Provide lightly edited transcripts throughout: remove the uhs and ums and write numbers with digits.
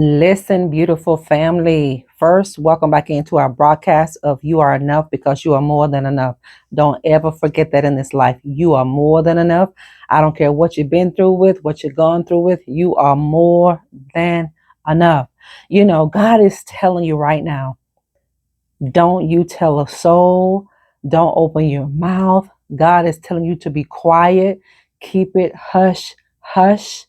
Listen, beautiful family. First, welcome back into our broadcast of You Are Enough because you are more than enough. Don't ever forget that in this life. You are more than enough. I don't care what you've been through with, what you've gone through with. You are more than enough. You know, God is telling you right now, don't you tell a soul, don't open your mouth. God is telling you to be quiet, keep it hush, hush.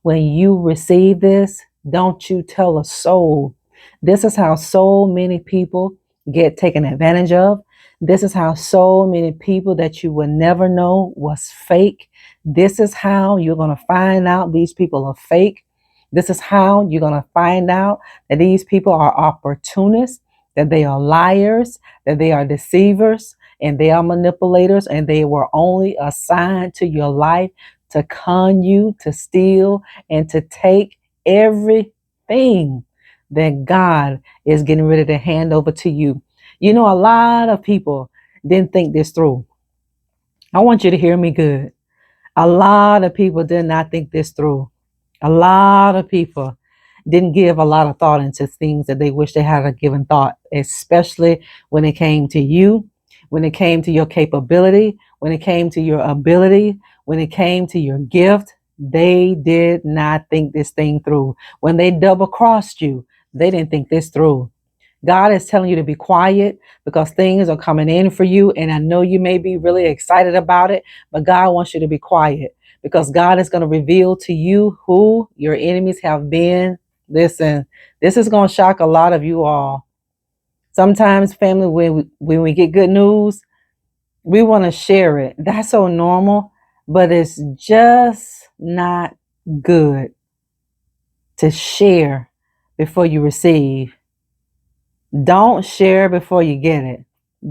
When you receive this, don't you tell a soul. This is how so many people get taken advantage of. This is how so many people that you would never know was fake. This is how you're going to find out these people are fake. This is how you're going to find out that these people are opportunists, that they are liars, that they are deceivers, and they are manipulators, and they were only assigned to your life to con you, to steal, and to take everything that God is getting ready to hand over to you. You know, a lot of people didn't think this through. I want you to hear me good. A lot of people did not think this through. A lot of people didn't give a lot of thought into things that they wish they had a given thought, especially when it came to you, when it came to your capability, when it came to your ability, when it came to your gift. They did not think this thing through. When they double crossed you, they didn't think this through. God is telling you to be quiet because things are coming in for you. And I know you may be really excited about it, but God wants you to be quiet because God is going to reveal to you who your enemies have been. Listen, this is going to shock a lot of you all. Sometimes, family, when we get good news, we want to share it. That's so normal, but it's just not good to share before you receive. Don't share before you get it.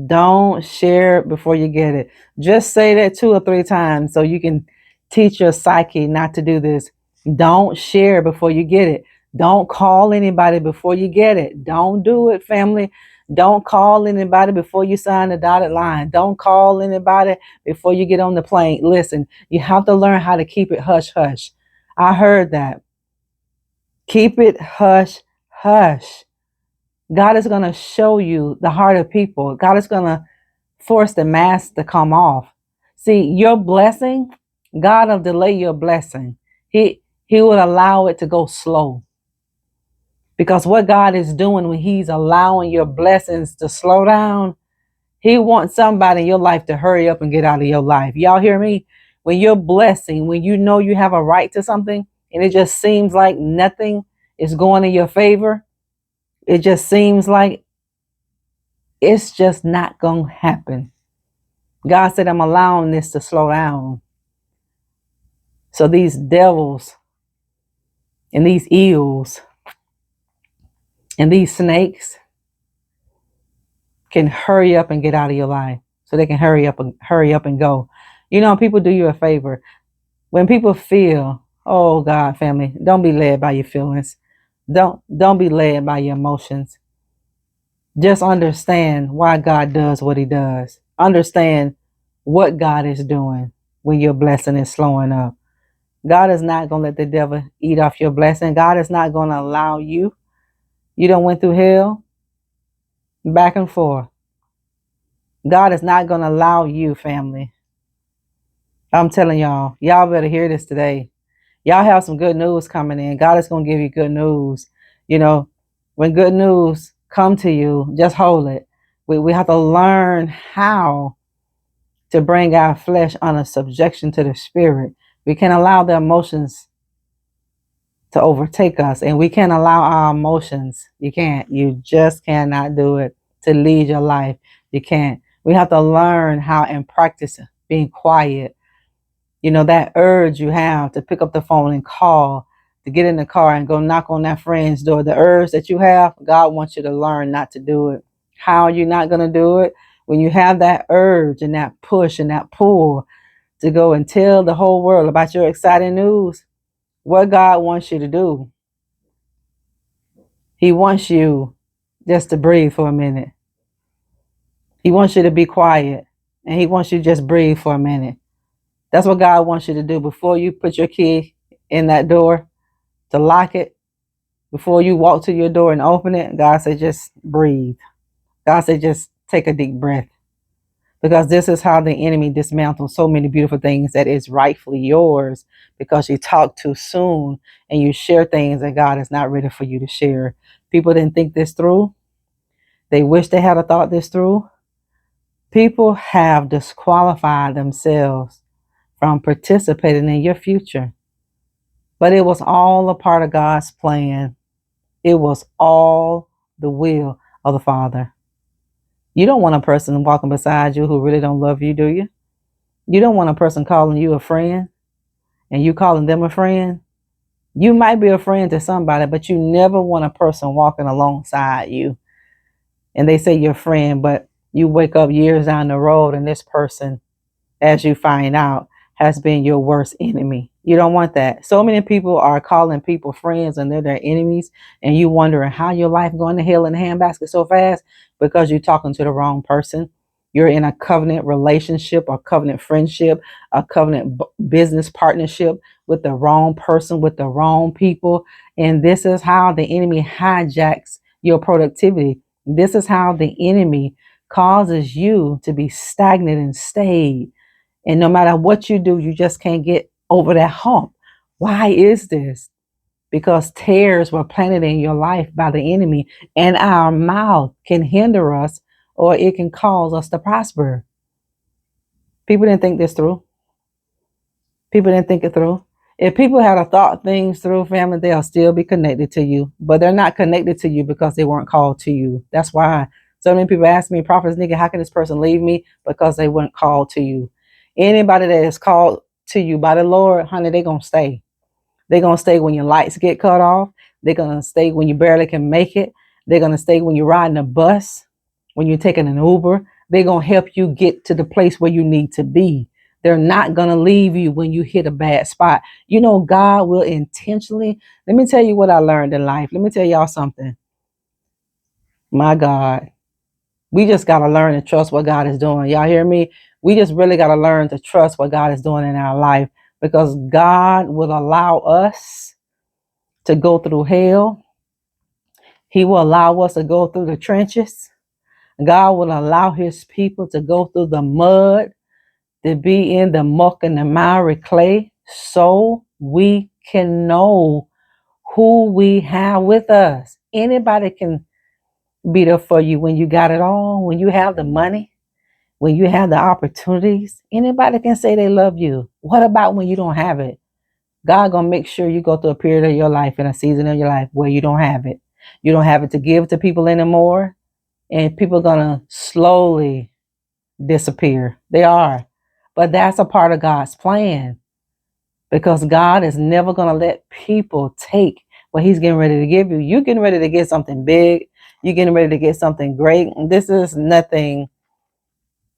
Don't share before you get it. Just say that 2 or 3 times so you can teach your psyche not to do this. Don't share before you get it. Don't call anybody before you get it. Don't do it, family. Don't call anybody before you sign the dotted line. Don't call anybody before you get on the plane. Listen, you have to learn how to keep it hush hush. I heard that. Keep it hush hush. God is going to show you the heart of people. God is going to force the mask to come off. See, your blessing, God will delay your blessing. He would allow it to go slow. Because what God is doing when He's allowing your blessings to slow down, He wants somebody in your life to hurry up and get out of your life. Y'all hear me? When you're blessing, when you know you have a right to something and it just seems like nothing is going in your favor, it just seems like it's just not going to happen. God said, I'm allowing this to slow down. So these devils and these eels and these snakes can hurry up and get out of your life. So they can hurry up and go. You know, people do you a favor. When people feel, oh God, family, don't be led by your feelings. Don't be led by your emotions. Just understand why God does what He does. Understand what God is doing when your blessing is slowing up. God is not going to let the devil eat off your blessing. God is not going to allow you. You don't went through hell back and forth. God is not going to allow you, family. I'm telling y'all better hear this today. Y'all have some good news coming in. God is going to give you good news. You know, when good news come to you, just hold it. We have to learn how to bring our flesh under subjection to the spirit. We can't allow the emotions to overtake us, and we can't allow our emotions. You just cannot do it to lead your life. You can't. We have to learn how and practice being quiet. You know, that urge you have to pick up the phone and call, to get in the car and go knock on that friend's door. The urge that you have, God wants you to learn not to do it. How are you not going to do it? When you have that urge and that push and that pull to go and tell the whole world about your exciting news, what God wants you to do, He wants you just to breathe for a minute. He wants you to be quiet, and He wants you to just breathe for a minute. That's what God wants you to do before you put your key in that door to lock it. Before you walk to your door and open it, God said, just breathe. God said, just take a deep breath. Because this is how the enemy dismantles so many beautiful things that is rightfully yours, because you talk too soon and you share things that God is not ready for you to share. People didn't think this through. They wish they had thought this through. People have disqualified themselves from participating in your future. But it was all a part of God's plan. It was all the will of the Father. You don't want a person walking beside you who really don't love you, do you? You don't want a person calling you a friend and you calling them a friend. You might be a friend to somebody, but you never want a person walking alongside you and they say you're a friend, but you wake up years down the road and this person, as you find out, has been your worst enemy. You don't want that. So many people are calling people friends and they're their enemies, and you wondering how your life going to hell in a handbasket so fast because you're talking to the wrong person. You're in a covenant relationship or covenant friendship, a covenant business partnership with the wrong person, with the wrong people. And this is how the enemy hijacks your productivity. This is how the enemy causes you to be stagnant and stayed. And no matter what you do, you just can't get over that hump. Why is this? Because tares were planted in your life by the enemy, and our mouth can hinder us or it can cause us to prosper. People didn't think this through. People didn't think it through. If people had a thought things through, family, they'll still be connected to you, but they're not connected to you because they weren't called to you. That's why so many people ask me, Prophet Nikki, how can this person leave me? Because they weren't called to you. Anybody that is called to you by the Lord, honey, they're going to stay. They're going to stay when your lights get cut off. They're going to stay when you barely can make it. They're going to stay when you're riding a bus, when you're taking an Uber. They're going to help you get to the place where you need to be. They're not going to leave you when you hit a bad spot. You know, God will intentionally. Let me tell you what I learned in life. Let me tell y'all something. My God, we just got to learn to trust what God is doing. Y'all hear me? We just really got to learn to trust what God is doing in our life, because God will allow us to go through hell. He will allow us to go through the trenches. God will allow his people to go through the mud, to be in the muck and the miry clay, so we can know who we have with us. Anybody can be there for you when you got it all, when you have the money, when you have the opportunities. Anybody can say they love you. What about when you don't have it? God gonna make sure you go through a period of your life and a season of your life where you don't have it. You don't have it to give to people anymore, and people are gonna slowly disappear. They are. But that's a part of God's plan, because God is never going to let people take what he's getting ready to give you. You're getting ready to get something big. You're getting ready to get something great. This is nothing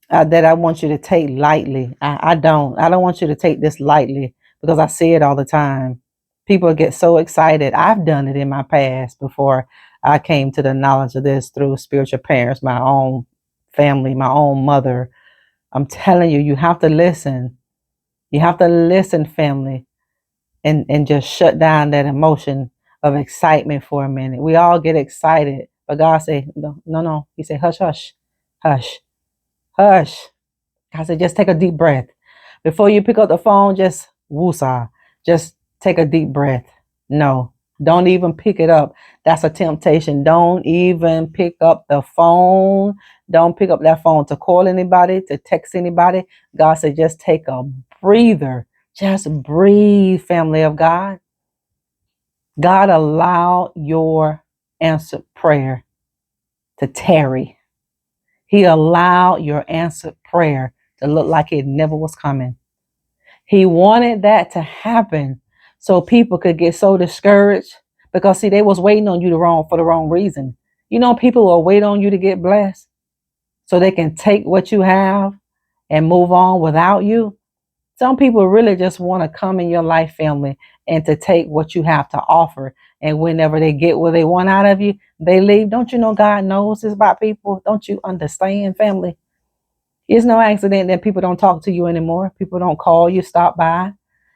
that I want you to take lightly. I don't. I don't want you to take this lightly, because I see it all the time. People get so excited. I've done it in my past before I came to the knowledge of this through spiritual parents, my own family, my own mother. I'm telling you, you have to listen. You have to listen, family, and just shut down that emotion of excitement for a minute. We all get excited, but God say, no, no, no. He said, hush, hush, hush, hush. I said, just take a deep breath. Before you pick up the phone, just woosah. Just take a deep breath. No, don't even pick it up. That's a temptation. Don't even pick up the phone. Don't pick up that phone to call anybody, to text anybody. God said, just take a breather. Just breathe, family of God. God, allow your answered prayer to tarry. He allowed your answered prayer to look like it never was coming. He wanted that to happen so people could get so discouraged, because see, they was waiting on you for the wrong reason. You know, people will wait on you to get blessed so they can take what you have and move on without you. Some people really just want to come in your life, family, and to take what you have to offer. And whenever they get what they want out of you, they leave. Don't you know God knows this about people? Don't you understand, family? It's no accident that people don't talk to you anymore. People don't call you, stop by.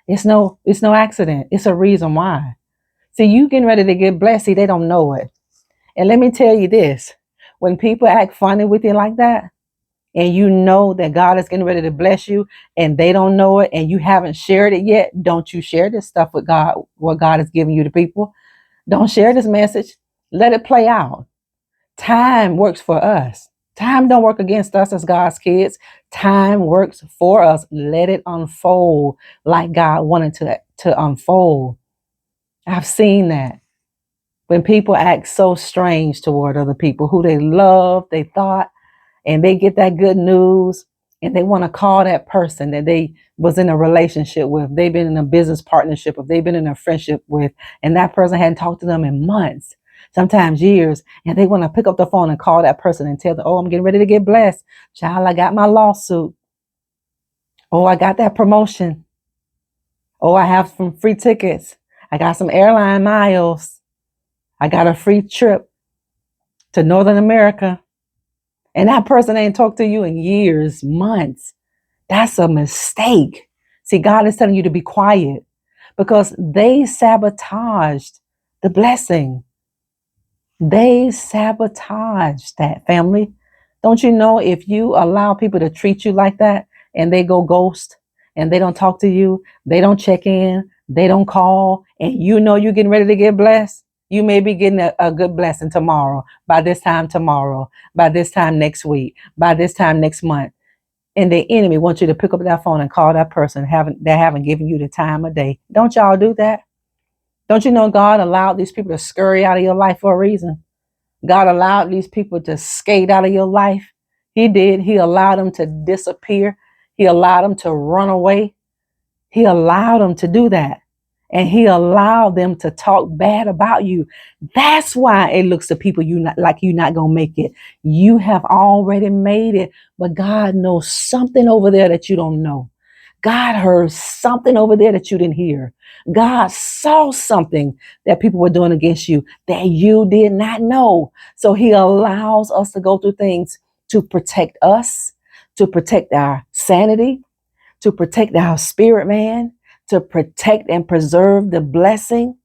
It's no accident. It's a reason why. See, you getting ready to get blessed. See, they don't know it. And let me tell you this, when people act funny with you like that, and you know that God is getting ready to bless you and they don't know it and you haven't shared it yet, don't you share this stuff with God, what God is giving you to people. Don't share this message. Let it play out. Time works for us. Time don't work against us as God's kids. Time works for us. Let it unfold like God wanted to unfold. I've seen that. When people act so strange toward other people who they love, they thought, and they get that good news and they want to call that person that they was in a relationship with, they've been in a business partnership, if they've been in a friendship with, and that person hadn't talked to them in months, sometimes years, and they want to pick up the phone and call that person and tell them, oh, I'm getting ready to get blessed. Child, I got my lawsuit. Oh, I got that promotion. Oh, I have some free tickets. I got some airline miles. I got a free trip to Northern America. And that person ain't talked to you in years, months. That's a mistake. See, God is telling you to be quiet because they sabotaged the blessing. They sabotage that, family. Don't you know if you allow people to treat you like that and they go ghost and they don't talk to you, they don't check in, they don't call, and you know you're getting ready to get blessed, you may be getting a good blessing tomorrow, by this time tomorrow, by this time next week, by this time next month. And the enemy wants you to pick up that phone and call that person that haven't given you the time of day. Don't y'all do that? Don't you know God allowed these people to scurry out of your life for a reason? God allowed these people to skate out of your life. He did. He allowed them to disappear. He allowed them to run away. He allowed them to do that. And he allowed them to talk bad about you. That's why it looks to people like you're not going to make it. You have already made it, but God knows something over there that you don't know. God heard something over there that you didn't hear. God saw something that people were doing against you that you did not know. So he allows us to go through things to protect us, to protect our sanity, to protect our spirit, man, to protect and preserve the blessing.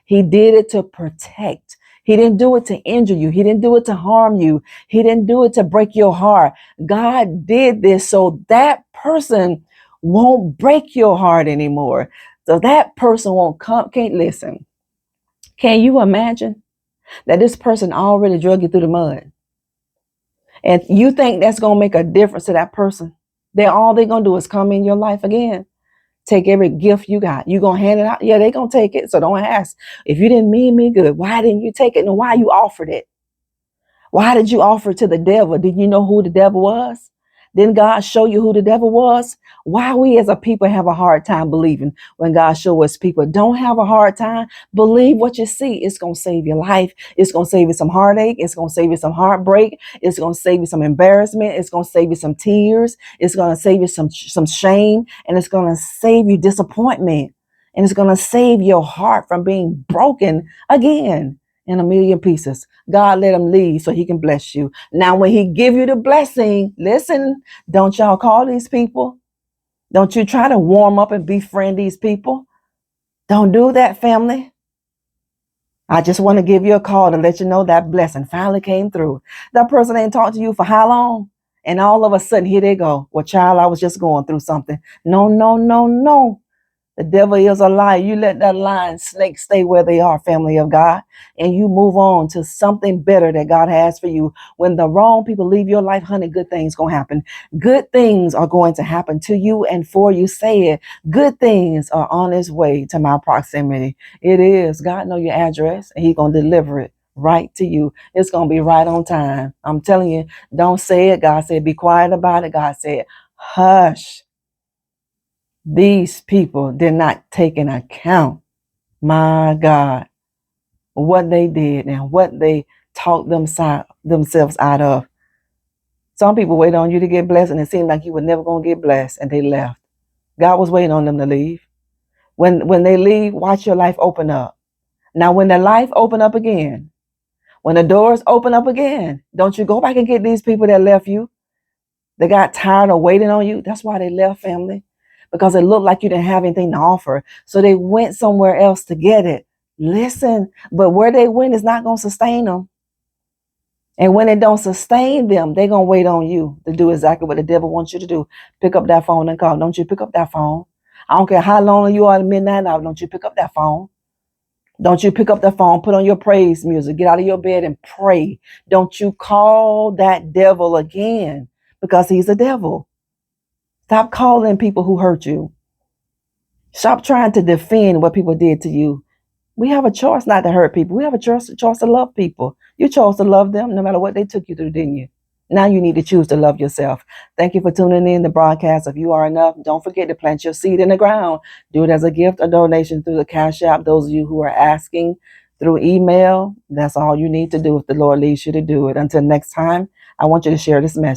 He did it to protect. He didn't do it to injure you. He didn't do it to harm you. He didn't do it to break your heart. God did this so that person won't break your heart anymore. So that person won't come, can't listen. Can you imagine that this person already drug you through the mud? And you think that's going to make a difference to that person? All they're going to do is come in your life again. Take every gift you got. You gonna hand it out? Yeah, they gonna take it. So don't ask. If you didn't mean me good, why didn't you take it? And why you offered it? Why did you offer it to the devil? Did you know who the devil was? Didn't God show you who the devil was? Why we as a people have a hard time believing when God shows us people. Don't have a hard time. Believe what you see. It's going to save your life. It's going to save you some heartache. It's going to save you some heartbreak. It's going to save you some embarrassment. It's going to save you some tears. It's going to save you some shame. And it's going to save you disappointment. And it's going to save your heart from being broken again in a million pieces. God let him leave so he can bless you. Now, when he give you the blessing, listen, don't y'all call these people. Don't you try to warm up and befriend these people. Don't do that, family. I just want to give you a call to let you know that blessing finally came through. That person ain't talked to you for how long? And all of a sudden, here they go. Well, child, I was just going through something. No, no, no, no. The devil is a lie. You let that lying snake stay where they are, family of God, and you move on to something better that God has for you. When the wrong people leave your life, honey, good things going to happen. Good things are going to happen to you and for you. Say it. Good things are on its way to my proximity. It is. God know your address, and he's going to deliver it right to you. It's going to be right on time. I'm telling you, don't say it. God said, be quiet about it. God said, hush. These people did not take into account, my God, what they did and what they talked themselves out of. Some people wait on you to get blessed, and it seemed like you were never going to get blessed, and they left. God was waiting on them to leave. When they leave, watch your life open up. Now, when the life open up again, when the doors open up again, don't you go back and get these people that left you. They got tired of waiting on you. That's why they left, family, because it looked like you didn't have anything to offer. So they went somewhere else to get it. Listen, but where they went is not going to sustain them. And when it don't sustain them, they're going to wait on you to do exactly what the devil wants you to do. Pick up that phone and call. Don't you pick up that phone. I don't care how long you are at midnight hour. Don't you pick up that phone. Don't you pick up the phone, put on your praise music, get out of your bed and pray. Don't you call that devil again because he's a devil. Stop calling people who hurt you. Stop trying to defend what people did to you. We have a choice not to hurt people. We have a choice to love people. You chose to love them no matter what they took you through, didn't you? Now you need to choose to love yourself. Thank you for tuning in the broadcast of You Are Enough. Don't forget to plant your seed in the ground. Do it as a gift or donation through the Cash App. Those of you who are asking through email, that's all you need to do if the Lord leads you to do it. Until next time, I want you to share this message.